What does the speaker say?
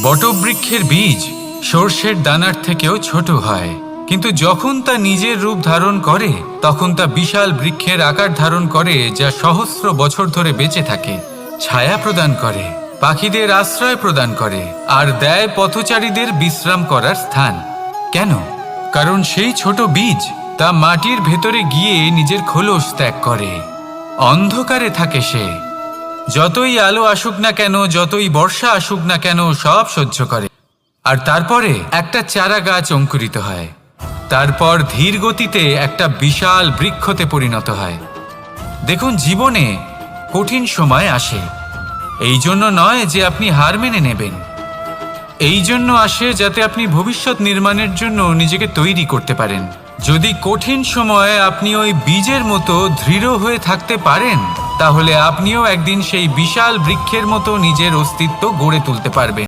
বটবৃক্ষের বীজ সর্ষের দানার থেকেও ছোট হয়, কিন্তু যখন তা নিজের রূপ ধারণ করে তখন তা বিশাল বৃক্ষের আকার ধারণ করে, যা সহস্র বছর ধরে বেঁচে থাকে, ছায়া প্রদান করে, পাখিদের আশ্রয় প্রদান করে আর দেয় পথচারীদের বিশ্রাম করার স্থান। কেন? কারণ সেই ছোট বীজ তা মাটির ভেতরে গিয়ে নিজের খোলস ত্যাগ করে। অন্ধকারে থাকে সে, যতই আলো আসুক না কেন, যতই বর্ষা আসুক না কেন, সব সহ্য করে। আর তারপরে একটা চারা গাছ অঙ্কুরিত হয়, তারপর ধীর গতিতে একটা বিশাল বৃক্ষতে পরিণত হয়। দেখুন, জীবনে কঠিন সময় আসে, এই জন্য নয় যে আপনি হার মেনে নেবেন, এই জন্য আসে যাতে আপনি ভবিষ্যৎ নির্মাণের জন্য নিজেকে তৈরি করতে পারেন। যদি কঠিন সময়ে আপনি ওই বীজের মতো দৃঢ় হয়ে থাকতে পারেন, তাহলে আপনিও একদিন সেই বিশাল বৃক্ষের মতো নিজের অস্তিত্ব গড়ে তুলতে পারবেন।